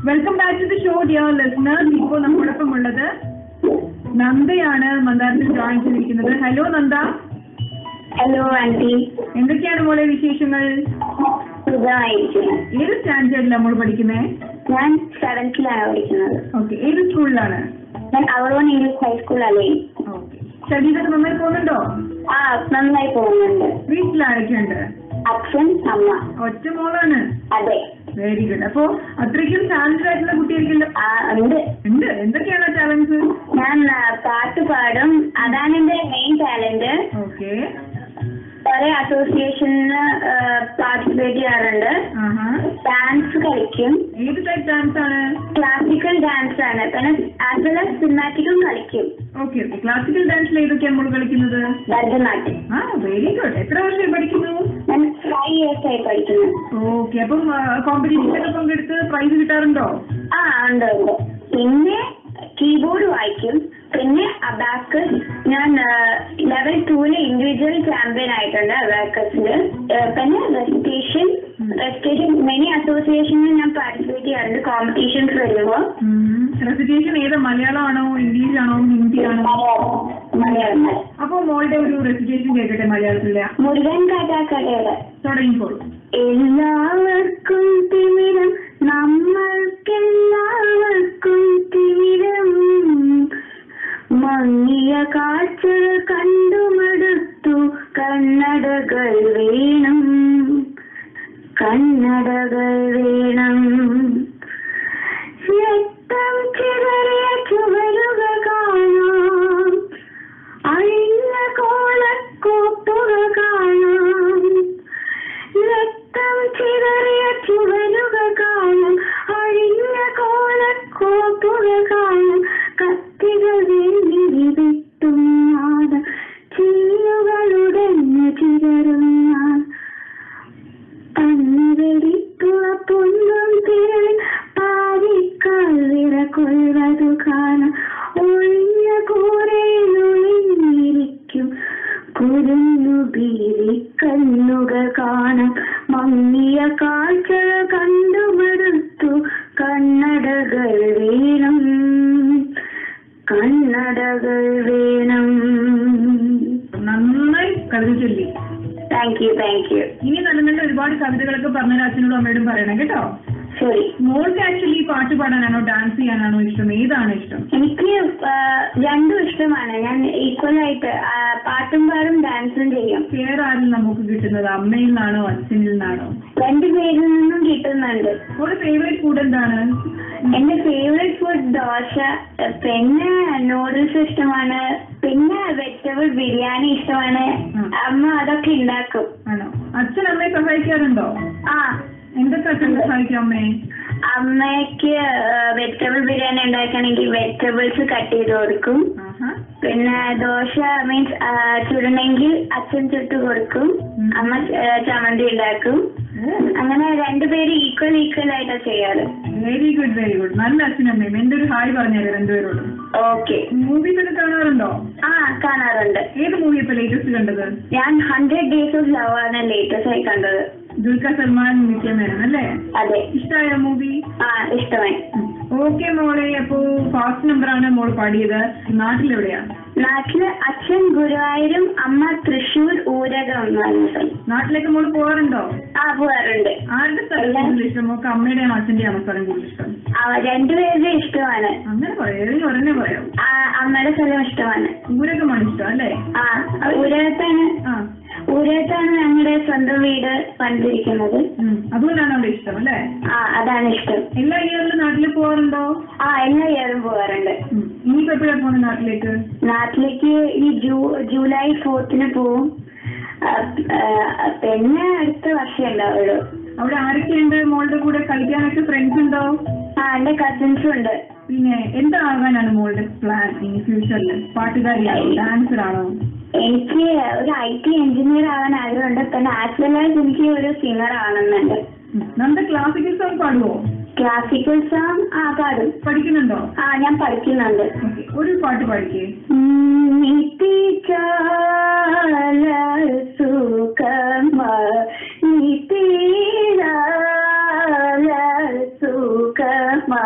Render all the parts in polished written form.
Welcome back to the show dear listeners. ഇപ്പോൾ നമ്മോടൊപ്പം ഉള്ളത് നന്ദയാണ് മന്ദാരത്തിൽ ജോയിൻ ചെയ്തിരിക്കുന്നത്. ഹലോ നന്ദ. Hello aunty. എന്തൊക്കെയാണ് മോളെ വിശേഷങ്ങൾ? സുഖമായിരിക്കും. ഏത് സ്റ്റാൻഡേർഡിലാണ് നമ്മൾ പഠിക്കുന്നത്? ഞാൻ 7th പഠിക്കുന്നത്. ഓക്കെ. ഏത് സ്കൂളിലാണ്? ഞാൻ അവറോൺ ഇംഗ്ലീഷ് ഹൈസ്കൂളല്ലേ. ഓക്കെ. സ്റ്റഡീസൊക്കെ നന്നായി പോകുന്നുണ്ടോ? ആ, നന്നായി പോകുന്നുണ്ട്. വീട്ടിലാരൊക്കെയുണ്ട്? അച്ഛൻ, അമ്മ. ഒറ്റ മോളാണ്? അതെ. Very good. അപ്പൊ അത്രയ്ക്കും ടാലന്റഡ് ആയിട്ടുള്ള കുട്ടിയായിരിക്കില്ല? ഉണ്ട്. എന്തൊക്കെയാണ് ടാലൻസ്? ഞാൻ പാട്ട് പാടും, അതാണ് എന്റെ മെയിൻ ടാലന്റ്. ഓക്കെ. കുറെ അസോസിയേഷന് പാർട്ടിസിപ്പേറ്റ് ചെയ്യാറുണ്ട്. ഡാൻസ് കളിക്കും. ഏത് ടൈപ്പ് ഡാൻസ് ആണ്? ക്ലാസിക്കൽ ഡാൻസ് ആണ്, പിന്നെ ആസ് വെൽ ആസ് സിനിമാറ്റിക്കും കളിക്കും. ഓക്കെ. ക്ലാസിക്കൽ ഡാൻസിൽ ഏതൊക്കെയാണ് നമ്മൾ കളിക്കുന്നത്? ഭരതനാട്യം. Very good. എത്ര വർഷമായി പഠിക്കുന്നു? ഞാൻ 5 years ആയി പഠിക്കുന്നു. ഓക്കെ. അപ്പം കോമ്പറ്റീഷനൊക്കെ പങ്കെടുത്ത് പ്രൈസ് കിട്ടാറുണ്ടോ? ഉണ്ട്. പിന്നെ കീബോർഡ് വായിക്കും, പിന്നെ അബാക്കസ്. ഞാൻ ലെവൽ 2 ഇൻഡിവിജ്വൽ ചാമ്പ്യൻ ആയിട്ടുണ്ട് അബാക്കസില്. പിന്നെ റെസിറ്റേഷൻ മെനി അസോസിയേഷനിൽ ഞാൻ പാർട്ടിസിപ്പേറ്റ് ചെയ്യാറുണ്ട് കോമ്പറ്റീഷൻസ് വരുമ്പോ. റെസിറ്റേഷൻ ഏതാ? മലയാളമാണോ, ഇംഗ്ലീഷ് ആണോ, ഹിന്ദി ആണോ? മലയാളം. അപ്പൊ മോളുടെ ഒരു റെസിറ്റേഷൻ കേൾക്കട്ടെ മലയാളത്തിലെ. മുരുകൻ കാട്ടാക്കടയുടെ തുടങ്ങിക്കോളൂ. എല്ലാവർക്കും തിമിരം, നമ്മൾക്കെല്ലാവർക്കും തിമിരം, മങ്ങിയ കാഴ്ചകൾ കണ്ടുമടുത്തു, കണ്ണടകൾ വേണം, കണ്ണടകൾ വേണം. രക്തം ചിതറിയ ചുവരുകൾ കാണാം, അഴിഞ്ഞ കോലക്കോപ്പുകൾ കാണാം. രക്തം ചിതറിയ ചുവരുകൾ കാണാം, അഴിഞ്ഞ കോലക്കോപ്പുകൾ കാണാം. കത്തികൾ വേണ്ടി വിട്ടും നാദം, ചില്ലുകളുടഞ്ഞു ചിതറുന്ന പന്നിവെടിത്തുവ പൊന്നും തിരളിൽ പാതിക്കാൽ വിറകൊള്ളുവതു കാണാം. ഒഴിഞ്ഞ കൂരയിൽ ഒളിഞ്ഞിരിക്കും കുരുന്നു ഭീതി കണ്ണുകൾ കാണാം. മങ്ങിയ കാഴ്ചകൾ കണ്ടുമടുത്തു, കണ്ണടകൾ വേണം, കണ്ണടകൾ വേണം. നന്നായി കവിത ചൊല്ലി. Thank you. ഇനി നല്ല നല്ല ഒരുപാട് കവിതകളൊക്കെ പറഞ്ഞ അച്ഛനോടും അമ്മയോടും പറയണം കേട്ടോ. ശരി. മോൾക്ക് ആക്ച്വലി പാട്ട് പാടാനാണോ ഡാൻസ് ചെയ്യാനാണോ ഇഷ്ടം? ഏതാണ് ഇഷ്ടം? എനിക്ക് രണ്ടും ഇഷ്ടമാണ്. ഞാൻ ഈക്വൽ ആയിട്ട് പാട്ടും പാടും ഡാൻസും ചെയ്യും. വേറെ ആരും നമുക്ക് കിട്ടുന്നത്? അമ്മയിൽ നിന്നാണോ അച്ഛനിൽ നിന്നാണോ? 2 പേരിൽ നിന്നും കിട്ടുന്നുണ്ട്. ഒരു ഫേവറേറ്റ് ഫുഡ് എന്താണ്? എന്റെ ഫേവറേറ്റ് ഫുഡ് ദോശ, പിന്നെ നൂഡിൽസ് ഇഷ്ടമാണ്, പിന്നെ വെജിറ്റബിൾ ബിരിയാണി ഇഷ്ടമാണ്. അമ്മ അതൊക്കെ ഉണ്ടാക്കും. ആണോ? അച്ഛൻ അമ്മയെ സഹായിക്കാറുണ്ടോ? എന്തൊക്കെ അച്ഛൻ സഹായിക്കും അമ്മയെ? അമ്മയ്ക്ക് വെജിറ്റബിൾ ബിരിയാണി ഉണ്ടാക്കണമെങ്കിൽ വെജിറ്റബിൾസ് കട്ട് ചെയ്ത് കൊടുക്കും. പിന്നെ ദോശ മീൻസ് ചുടണമെങ്കിൽ അച്ഛൻ ചുട്ട് കൊടുക്കും, അമ്മ ചമ്മന്തി ഉണ്ടാക്കും. അങ്ങനെ 2 പേര് ഈക്വൽ ആയിട്ടാ ചെയ്യാറ്. Very good. നല്ല അച്ഛനമ്മയും. എന്റെ ഒരു ഹായ് പറഞ്ഞേരെ 2 പേരോടും. ഓക്കെ. മൂവീസ് ഒക്കെ കാണാറുണ്ടോ? കാണാറുണ്ട്. ഏത് മൂവി ഇപ്പൊ ലേറ്റസ്റ്റ് കണ്ടത്? ഞാൻ 100 Days of Love ആണ് ലേറ്റസ്റ്റ് ആയി കണ്ടത്. ദുൽഖർ സൽമാൻ, നിത്യ മേനൻ അല്ലേ? അതെ. ഇഷ്ടമായ മൂവി? ഇഷ്ടമായി. ഓക്കെ മോളെ. അപ്പോ ഫാസ്റ്റ് നമ്പറാണ് മോള് പാടിയത്. നാട്ടിലെവിടെയാ? നാട്ടില് അച്ഛൻ ഗുരുവായൂരും, അമ്മ തൃശ്ശൂർ ഊരകം. നാട്ടിലേക്ക് മോള് പോകാറുണ്ടോ? പോകാറുണ്ട്. ആരുടെ സ്ഥലം ഇഷ്ടം? മോക്ക് അമ്മയുടെയാണോ അച്ഛന്റെയാണോ സ്ഥലം കൂടുതൽ ഇഷ്ടം? 2 പേരുടെ ഇഷ്ടമാണ്. അങ്ങനെ പറയാം, ഒരെന്നെ പറയാം. അമ്മയുടെ സ്ഥലം ഇഷ്ടമാണ്. ഊരകമാണ് ഇഷ്ടം അല്ലേ? ഊരകത്താണ് ഞങ്ങളുടെ സ്വന്തം വീട് പണിതിരിക്കുന്നത്. അതുകൊണ്ടാണ് അവിടെ ഇഷ്ടം അല്ലേ? അതാണ് ഇഷ്ടം. എല്ലാ ഇയറിലും നാട്ടിൽ പോകാറുണ്ടോ? എല്ലാ ഇയറും പോകാറുണ്ട്. ഇനിയിപ്പോ എപ്പോഴാണ് പോകുന്നത് നാട്ടിലേക്ക്? നാട്ടിലേക്ക് ഈ ജൂലൈ 4th പോവും. പിന്നെ അടുത്ത വർഷം ഉണ്ടാവുള്ളൂ. അവിടെ ആരൊക്കെയുണ്ട് മോളുടെ കൂടെ? കളിക്കാനൊക്കെ ഫ്രണ്ട്സ് ഉണ്ടോ? എന്റെ കസിൻസും ഉണ്ട്. പിന്നെ എന്താകാനാണ് മോളുടെ പ്ലാൻ ഇനി ഫ്യൂച്ചറിൽ? പാട്ടുകാരിയാണോ, ഡാൻസറാണോ? എനിക്ക് ഒരു IT എഞ്ചിനീയർ ആവാൻ ആഗ്രഹമുണ്ട്. പിന്നെ ആസ് വെൽ ആസ് എനിക്ക് ഒരു സിംഗർ ആവണമെന്നുണ്ട്. നമ്മുടെ ക്ലാസിക്കൽ സോങ് പാടുവോ? ക്ലാസിക്കൽ സോങ് പാടും. പഠിക്കുന്നുണ്ടോ? ഞാൻ പഠിക്കുന്നുണ്ട്. ഒരു പാട്ട് പാടിക്കേ. സുഖമാ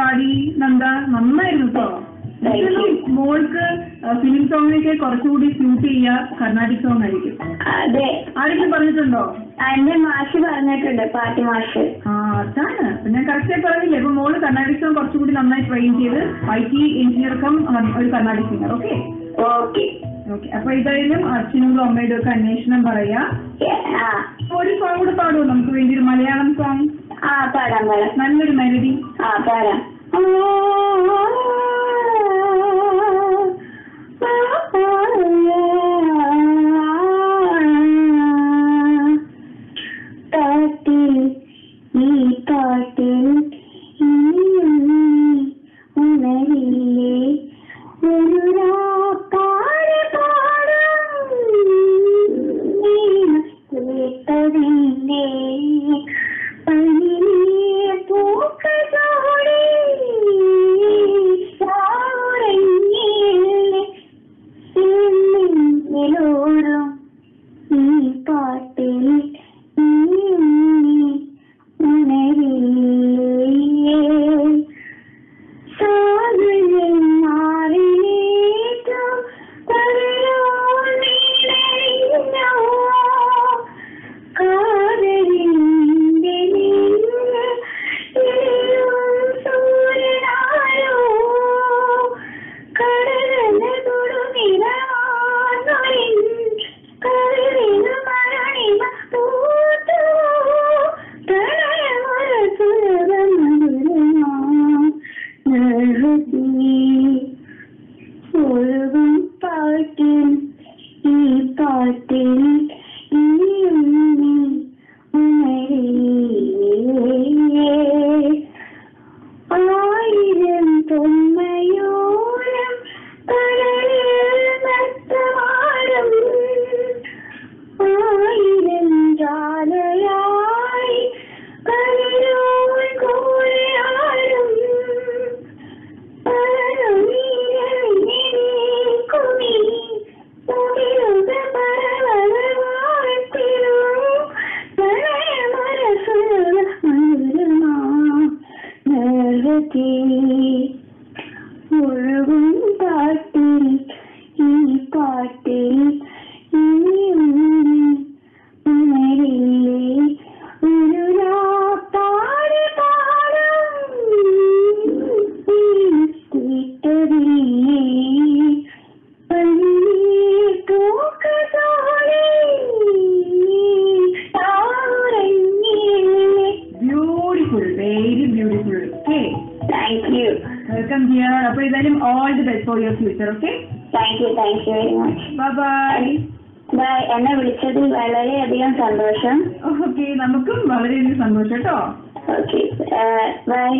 പാടി നന്ദ, നന്നായിരുന്നു കേട്ടോ. മോൾക്ക് ഫിലിം സോങ്ങിനൊക്കെ കുറച്ചുകൂടി സ്യൂട്ട് ചെയ്യുക കർണാടിക് സോങ് ആയിരിക്കും. അതെ, ആരെങ്കിലും പറഞ്ഞിട്ടുണ്ടോ? എന്റെ മാഷ് പറഞ്ഞിട്ടുണ്ട്, പാട്ട് മാഷ്. അതാണ് ഞാൻ കറക്റ്റായി പറഞ്ഞില്ലേ. അപ്പൊ മോള് കർണാടിക് സോങ് കുറച്ചുകൂടി നന്നായി ട്രെയിൻ ചെയ്ത് IT എഞ്ചിനീയർക്കും ഒരു Carnatic singer. Okay okay okay. അപ്പൊ ഇതായാലും അച്ഛനോടും അമ്മയുടെ ഒക്കെ അന്വേഷണം പറയാ. ഒരു സോങ് കൂടെ പാടുമോ നമുക്ക് വേണ്ടി, ഒരു മലയാളം സോങ്? പാടാം പാടാം. നല്ലൊരു മെലഡി. പാടാം. പാട്ടിൽ ഈ പാട്ടിൽ ഉണരില്ലേ ഒരു കേട്ടതില്ലേ പനിയെ പൂക്കളോടെ ോടും ഈ പാട്ടിൽ ഉണരില്ലേ സാഗരം മാറിയേറ്റോ പരയോ നീലറിഞ്ഞോ കാതലിന്റെ സൂര്യനായോ കടലന തൊടുനിറവാനൊരിൻ കടലിനു മരണിമ പൂത്തോ പ്രണയമര സുരവമധുരമാ നർവതി ഒഴുകും പാട്ടിൽ ഈ പാട്ടിൽ ആയിരം പൊന്മയൂരം കടലിൽ നഷ്ടമാരും ആയിരം ജാലയായി കടലോൾ കൂടെയാരും കുമി മുകിലുക പരവരവാഴ്ത്തിരൂ പ്രണയമര സുര മധുരമാ നർവതി ഒഴുകും പാട്ടിൽ ഈ പാട്ടിൽ ഉണരില്ലേ ഒരു പാടി പാടും കേട്ടതില്ലേ പനിയെ പൂക്കളോടെ beautiful, very beautiful. Okay, thank you. Welcome dear. അപ്പൊ ഏതായാലും all the best for your future. Okay, thank you very much. Bye. Bye. എന്നെ വിളിച്ചതിൽ വളരെയധികം സന്തോഷം. ഓക്കെ, നമുക്കും വളരെയധികം സന്തോഷം കേട്ടോ. Okay, by.